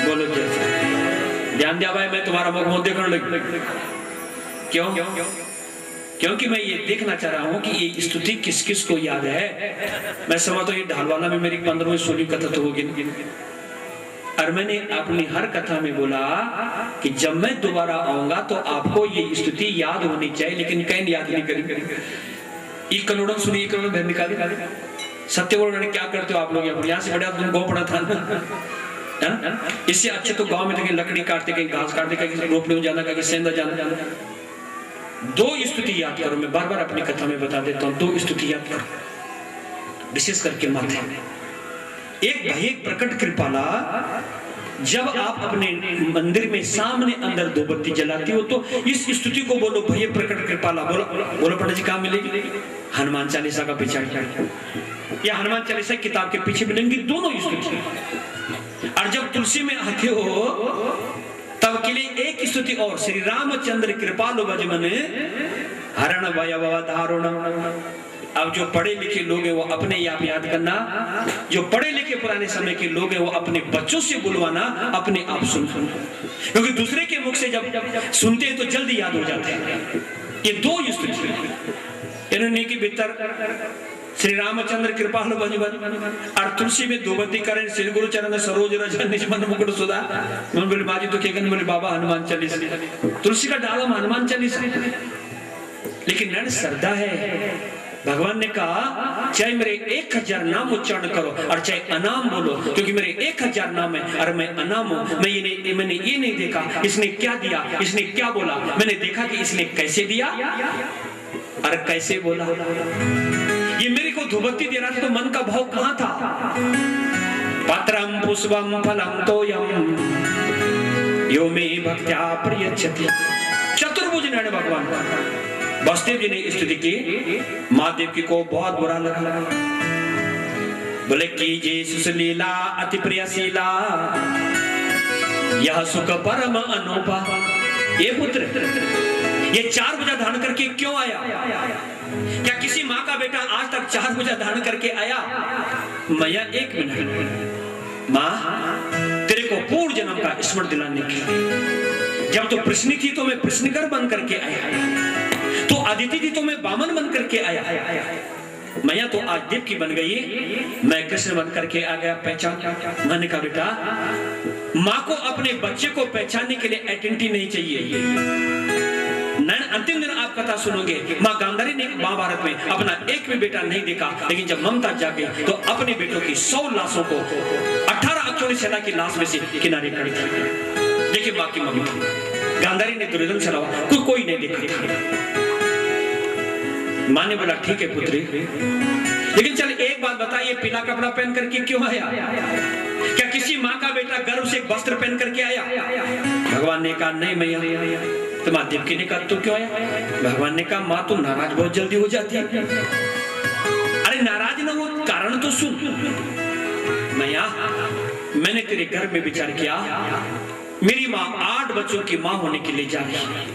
बोलो जैसा। ध्यान दिया भाई, मैं तुम्हारा मुख मुंह देखने लग। क्यों? क्योंकि मैं ये देखना चाह रहा हूं कि ये स्तुति किस किस को याद है। मैं समझता हूँ ये ढालवाला में मेरी 15वीं 16वीं कथा तो होगी। और मैंने अपनी हर कथा में बोला कि जब मैं दोबारा आऊंगा तो आपको ये स्तुति याद होनी चाहिए, लेकिन कहीं याद नहीं करी। एक करोड़ सुनिए, करोड़ भर निकाले। सत्य बोल रहे क्या करते हो आप लोग यहाँ से बढ़िया तुम गौ पड़ा था ना। इससे अच्छे तो गांव में तो कहीं लकड़ी काटते, कहीं घास काटते, कहीं रोपने में जाना, कहीं सेंधा जाना। दो स्तुति याद करो, मैं बार बार अपनी कथा में बता देता हूँ। दो स्तुति याद करो, विशेष करके माथे। एक भाई एक प्रकट कृपाला, जब आप अपने मंदिर में सामने अंदर दो बत्ती जलाती हो तो इस स्तुति को बोलो, भय प्रकट कृपाला। बोलो बोलो पंडित जी, कहाँ मिलेगी? हनुमान चालीसा का पीछे या हनुमान चालीसा किताब के पीछे मिलेंगी दोनों स्तुति। और जब तुलसी में आते हो तब के लिए एक स्तुति और, श्री रामचंद्र कृपालु भजमन हरण वयव धारुण। अब जो पढ़े लिखे लोग हैं वो अपने आप याद करना, जो पढ़े लिखे पुराने समय के लोग हैं वो अपने बच्चों से बुलवाना, अपने आप सुन, क्योंकि दूसरे के मुख से जब सुनते हैं तो जल्दी याद हो जाते हैं। ये दो स्तुति इन्होंने की भीतर श्री रामचंद्र कृपालु भजमन और तुलसी में दो बत्ती करें, श्री गुरु चरण सरोज रजन निज मन मुकुट सुधा। मैं बोले बाजी तो क्या करने, बोले बाबा हनुमान चालीसा। तुलसी का डाला हनुमान चालीसा, लेकिन नैन श्रद्धा है। भगवान ने कहा चाहे मेरे 1000 नाम उच्चारण करो और चाहे अनाम बोलो, क्योंकि मेरे 1000 नाम है और मैं अनाम हूं। मैंने ये नहीं देखा इसने क्या दिया, इसने क्या बोला, मैंने देखा कि इसने कैसे दिया और कैसे बोला। ये मेरे को धूपबत्ती दे रहा था तो मन का भाव कहां था? पत्रम पुष्पम फलम तोयम यो मे भक्त्या प्रयच्छति। चतुर्भुज नैन भगवान वासुदेव जी ने स्तुति की, महादेव की को बहुत बुरा लगा। बोले कीजिए सुशीला अति प्रियशीला, यह सुख परम अनूपा। ये पुत्र ये 4 भुजा धारण करके क्यों आया? क्या किसी माँ का बेटा आज तक 4 भुजा धारण करके आया? मैया 1 मिनट, माँ तेरे को पूर्व जन्म का स्मरण दिलाने के लिए, जब तो प्रश्नी थी तो मैं प्रश्नकर बन करके आया, तो अदिति थी तो मैं बामन बन करके आया, मैया तो आज देव की बन गई, मैं कृष्ण बन करके आ गया। पहचान। मैंने कहा बेटा माँ को अपने बच्चे को पहचानने के लिए आइडेंटिटी नहीं चाहिए। अंतिम दिन आप कथा सुनोगे, माँ गांधारी ने महाभारत में अपना एक भी बेटा नहीं देखा, लेकिन जब ममता जागे तो अपने बेटों की 100 लाशों को 18 अक्षौणी सेना की लाश में से किनारे खड़ी थी। देखिए माँ की ममता। गांधारी ने दुर्योधन चलावा, कोई नहीं देखा था। माँ ने बोला ठीक है पुत्री, लेकिन चल एक बात बता, ये पीला कपड़ा पहन करके क्यों आया? क्या किसी माँ का बेटा गर्व से एक वस्त्र पहन करके आया? भगवान ने कहा नहीं मैया। तो माँ देवकी ने कहा तू क्यों आया? भगवान ने कहा माँ तू नाराज बहुत जल्दी हो जाती है। अरे नाराज ना हो, कारण तो सुन। मैया मैंने तेरे घर में विचार किया, मेरी माँ 8 बच्चों की माँ होने के लिए जा रही है,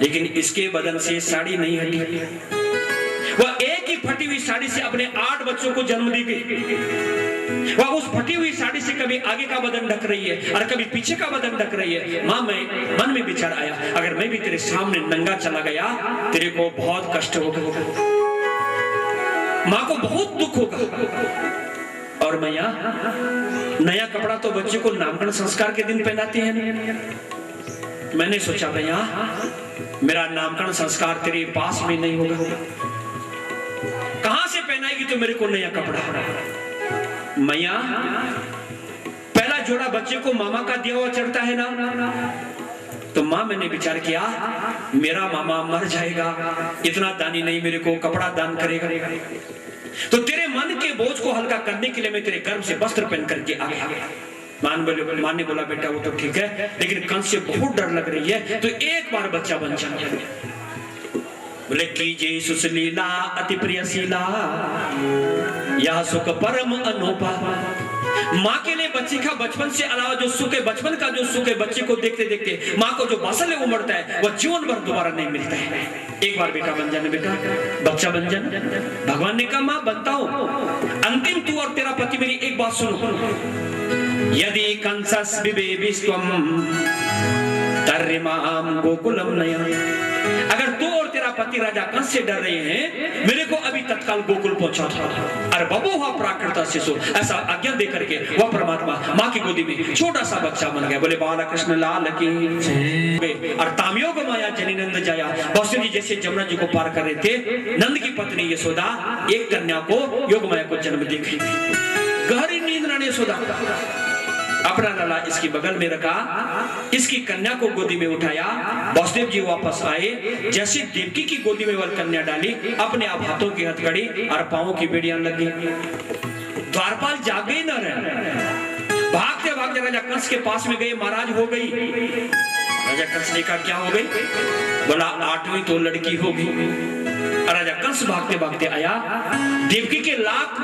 लेकिन इसके बदन से साड़ी नहीं हटी। वह एक ही फटी हुई साड़ी से अपने 8 बच्चों को जन्म दी गई। वह उस फटी हुई साड़ी से कभी आगे का बदन ढक रही है और कभी पीछे का बदन ढक रही है। माँ मैं मन में विचार आया, अगर मैं भी तेरे सामने नंगा चला गया तेरे को बहुत कष्ट होगा, माँ को बहुत दुख होगा। और मैया नया कपड़ा तो बच्चे को नामकरण संस्कार के दिन पहनाते हैं। मैंने सोचा भैया मेरा नामकरण संस्कार तेरे पास में नहीं होगा, कहां से पहनाएगी तो मेरे को नया कपड़ा? मैया पहला जोड़ा बच्चे को मामा का दिया हुआ चढ़ता है ना, तो माँ मैंने विचार किया मेरा मामा मर जाएगा, इतना दानी नहीं मेरे को कपड़ा दान करेगा, तो तेरे मन के बोझ को हल्का करने के लिए मैं तेरे गर्भ से वस्त्र पहन करके आ गया। माँ ने बोला बेटा वो तो ठीक है, लेकिन कंस से बहुत डर लग रही है, तो एक बार बच्चा बन जा। बोले कीजिए सुशीला अति प्रियशीला, यह सुख परम अनूपा। माँ के लिए बच्चे का बचपन से अलावा जो सुख है, बचपन का जो सुख है, बच्चे को देखते देखते माँ को जो वात्सल्य उमड़ता है वह जीवन भर दोबारा नहीं मिलता है। एक बार बेटा बन जाना, बेटा बच्चा बन जाना। भगवान ने कहा माँ बनता हूं, अंतिम तू और तेरा पति मेरी एक बात सुनो, यदि कंसस विवेविस्त्वम तर्रिमाम गोकुलम नयन। अगर तू और तेरा पति राजा कंस से डर रहे हैं, मेरे को अभी तत्काल गोकुल पहुंचा था। और बबो हुआ प्राकृत शिशु, ऐसा आज्ञा दे करके वह परमात्मा माँ की गोदी में छोटा सा बच्चा बन गया। बोले बाला कृष्ण लाल की। और तामयोग माया जनी नंद जाया, बसु जी जैसे जमुना जी को पार कर रहे थे, नंद की पत्नी यशोदा एक कन्या को योग माया को जन्म दे गई। गहरी नींद रानी यशोदा अपना लाला इसकी बगल में रखा, इसकी कन्या को गोदी में उठाया। वासुदेव जी वापस आए, जैसे देवकी की गोदी में वह कन्या डाली, अपने आप हाथों की हथकड़ी और पांवों की बेड़ियां लग गई। द्वारपाल जागे न रहे, भागते भागते राजा कंस के पास में गए, महाराज हो गई। राजा कंस ने कहा क्या हो गई? बोला 8वीं तो लड़की होगी। राजा कंस भागते भागते आया, देवकी के लाख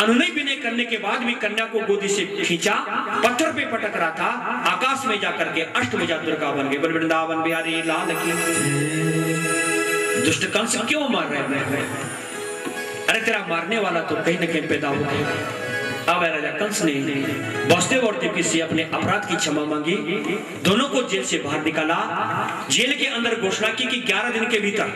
अनुनय विनय करने के बाद भी कन्या को गोदी से खींचा, पत्थर पे पटक रहा था, आकाश में जाकर के अष्टभुजा दुर्गा बन गई। वृंदावन बिहारी लाल की। दुष्ट कंस क्यों मार रहे हैं? अरे तेरा मारने वाला तो कहीं न कहीं पैदा हो गया। अब राजा कंस ने वासुदेव और देवकी से अपने अपराध की क्षमा मांगी, दोनों को जेल से बाहर निकाला। जेल के अंदर घोषणा की कि 11 दिन के भीतर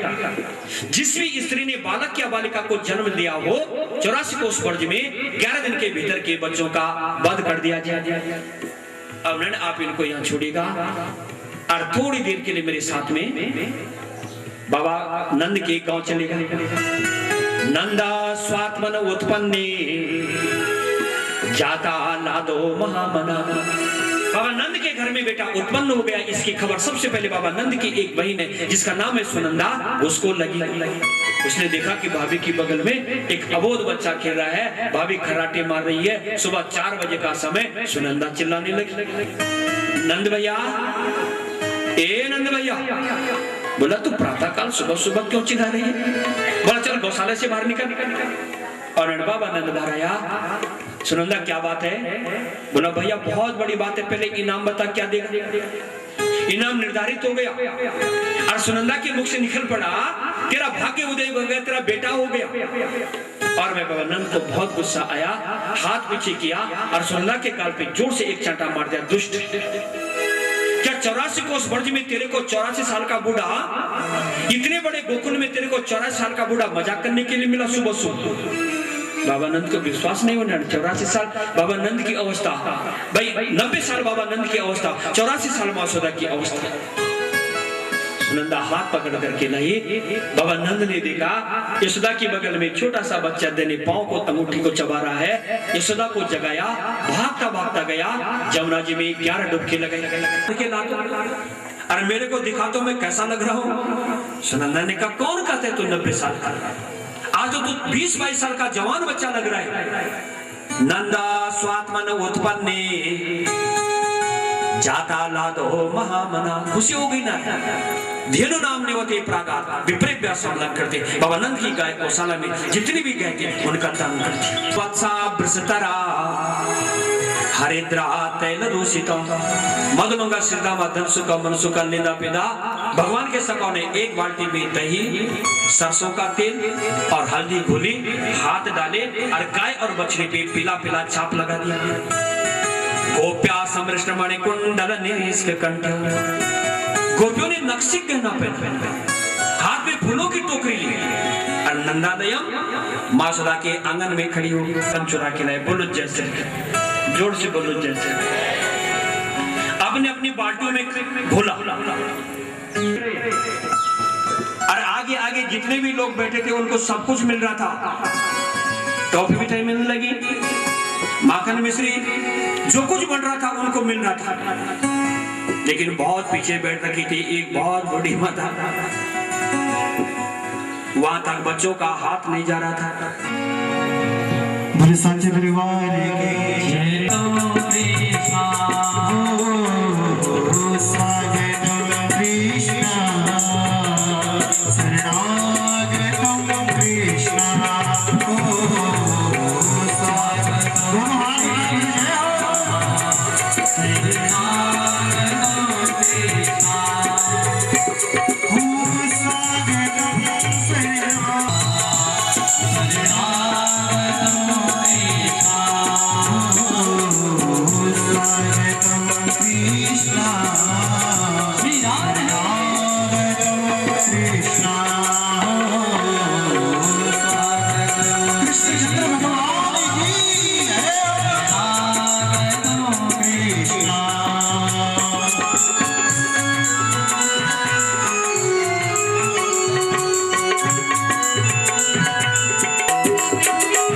जिस भी स्त्री ने बालक या बालिका को जन्म दिया हो, 84 कोष वर्ष में 11 दिन के भीतर के बच्चों का वध कर दिया जाए। अब नंद आप इनको यहाँ छोड़िएगा और थोड़ी देर के लिए मेरे साथ में बाबा नंद के गांव चलेगा। नंदा स्वात्मन उत्पन्ने जाता लादो महामना। बाबा नंद के घर में बेटा उत्पन्न हो गया, इसकी खबर सबसे पहले बाबा नंद की एक बहन है जिसका नाम है सुनंदा, उसको लगी। उसने देखा कि भाभी की बगल में एक अबोध बच्चा खेल रहा है, भाभी खराटे मार रही है। सुबह 4 बजे का समय, सुनंदा चिल्लाने लगी, नंद भैया, ए नंद भैया। बोला तू प्रातः काल सुबह सुबह क्यों चिल्ला रही है? बोला चल गौशाला से बाहर निकल। और बाबा नंद बाहर आया। सुनंदा क्या बात है? बोला भैया बहुत बड़ी बात है, पहले इनाम बता क्या देगा। इनाम निर्धारित हो गया। और सुनंदा के मुख से निकल पड़ा, तेरा भाग्य उदय हो गया, तेरा बेटा हो गया। और मैं बाबा नंद को बहुत गुस्सा आया, हाथ पीछे किया और सुनंदा के गाल पे जोर से एक चांटा मार दिया। दुष्ट, क्या 84 कोष वर्ष में तेरे को 84 साल का बूढ़ा, इतने बड़े गोकुल में तेरे को 84 साल का बूढ़ा मजाक करने के लिए मिला सुबह सुबह? बाबा नंद को विश्वास नहीं होना। 84 साल बाबा नंद की अवस्था, भाई 90 साल बाबा नंद की अवस्था, 84 साल यशोदा की अवस्था। सुनंदा हाथ पकड़ करके लाई। बाबा नंद ने देखा यशोदा की बगल में छोटा सा बच्चा देने पांव को अंगूठी को चबा रहा है। यशोदा को जगाया, भागता भागता गया, जमुना जी में 11 डुबकी लगाई। अरे मेरे को दिखा तो मैं कैसा लग रहा हूँ? सुनंदा ने कहा कौन कहते तू 90 साल का? आज तो तू 20-22 साल का जवान बच्चा लग रहा है। नंदा स्वात्मन उत्पन्ने जाता लादो महामना। खुशी हो गई ना? धेनु नाम नेवते प्रागात विपरीत व्यासम लग करते। बाबा नंद की गाय गौशाला में जितनी भी गाय थी उनका दान करती। वत्सा बृषतरा हरिद्रा तैल दूषिता मधुमंगा श्रीदा मदन सुका मनसुका लिंदा पिदा। भगवान के सकाव ने एक बाल्टी में दही, सरसों का तेल और हल्दी घुली, हाथ डाले और गाय और बछड़ी पे पीला पीला छाप लगा दिया। गोप्या समृष्ट मणि कुंडल निरीश्क कंठ। गोपियों ने नक्शी गहना पहना, हाथ में फूलों की टोकरी ली और नंदादयम मां यशोदा के आंगन में खड़ी होगी। चुरा के लाए, बोलो जैसे, जोर से बोलो जैसे। आपने अपनी बाल्टियों में घोला और आगे आगे जितने भी लोग बैठे थे उनको सब कुछ मिल रहा था। टॉफी मिठाई मिलने लगी, माखन मिश्री, जो कुछ बन रहा था उनको मिल रहा था। लेकिन बहुत पीछे बैठ रखी थी एक बहुत बड़ी माता, वहां तक बच्चों का हाथ नहीं जा रहा था। बोले साचे परिवार के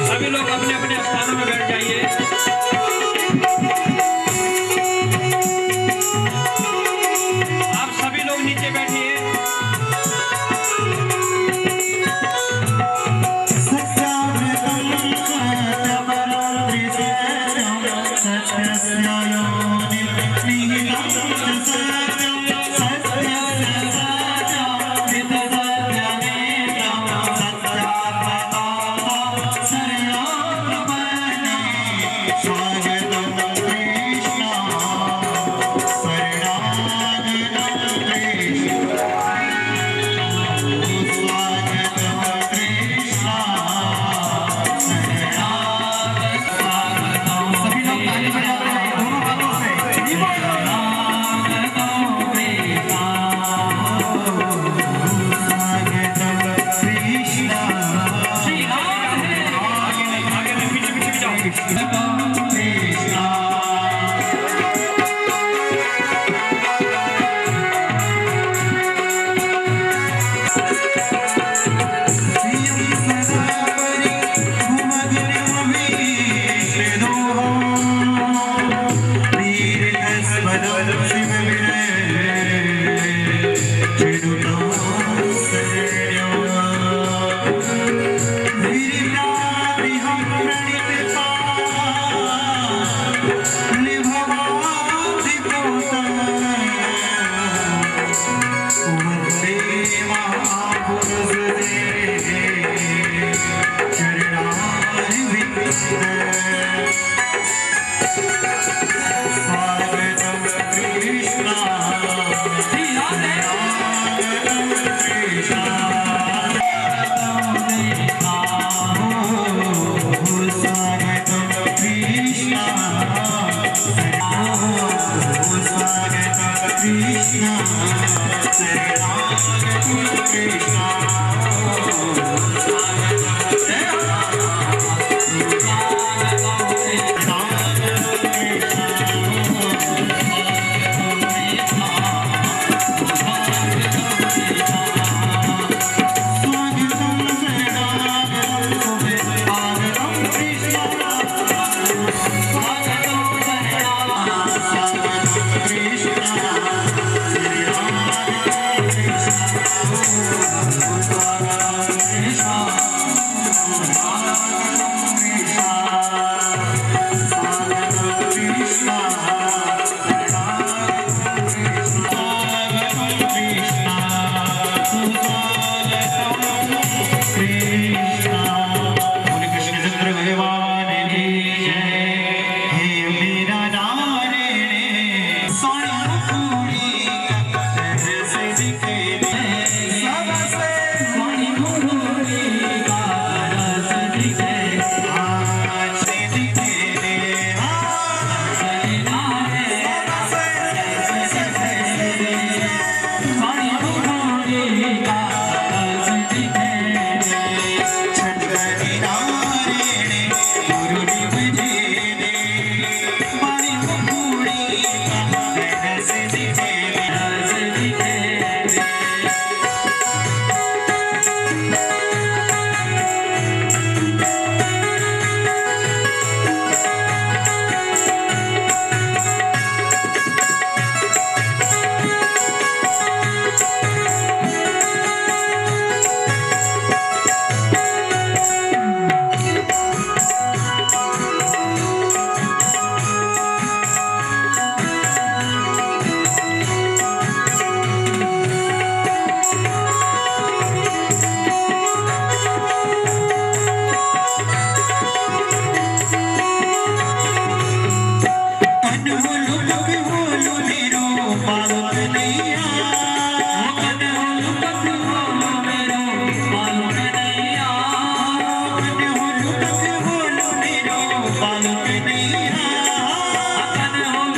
सभी लोग अपने अपने स्थानों में बैठ जाइए। आप सभी लोग नीचे बैठिए।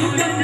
Look at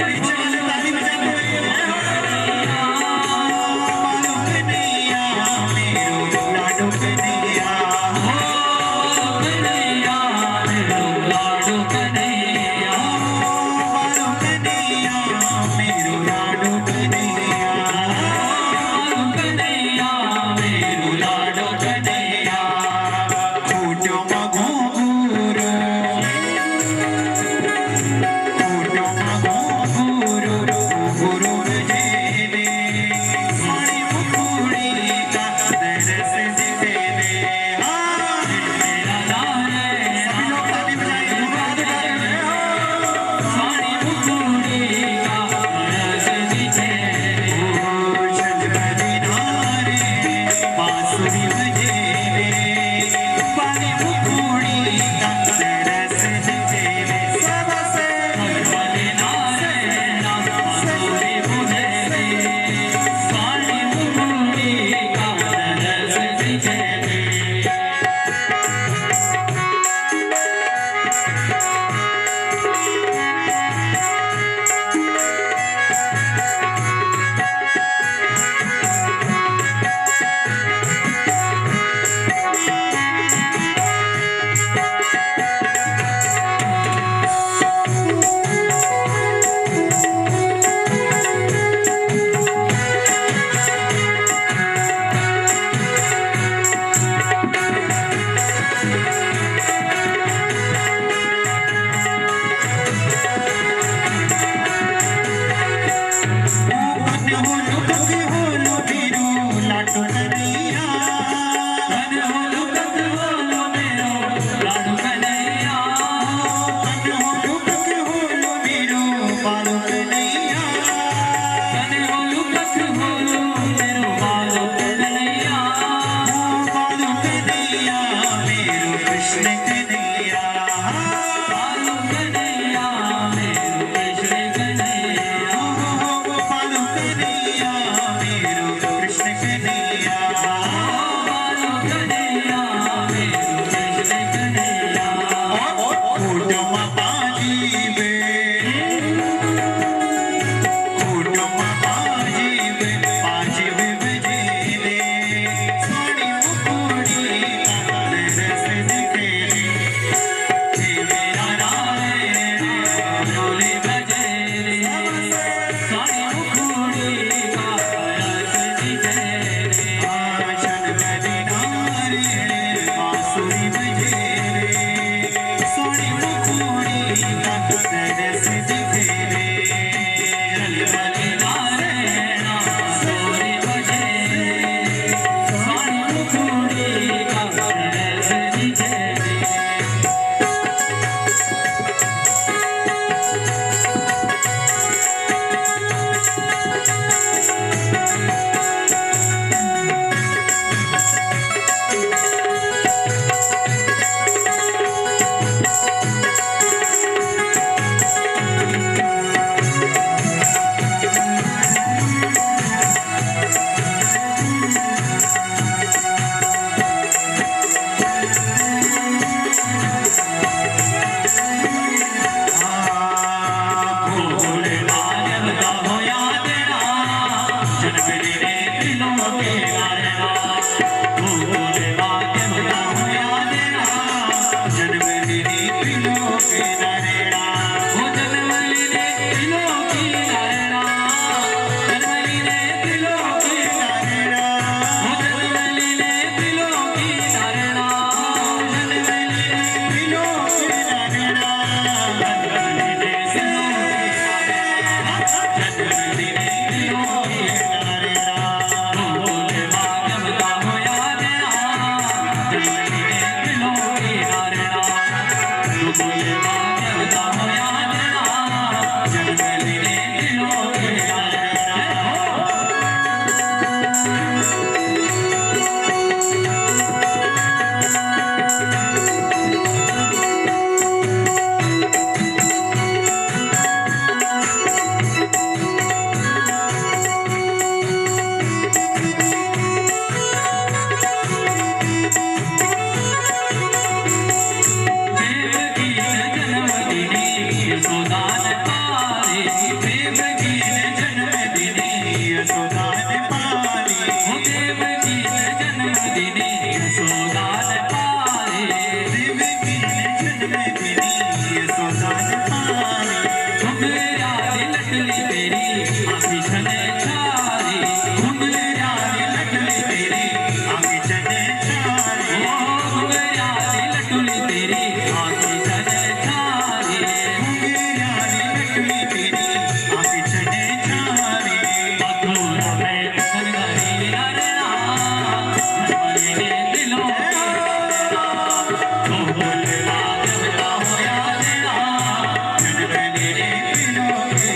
Thank you.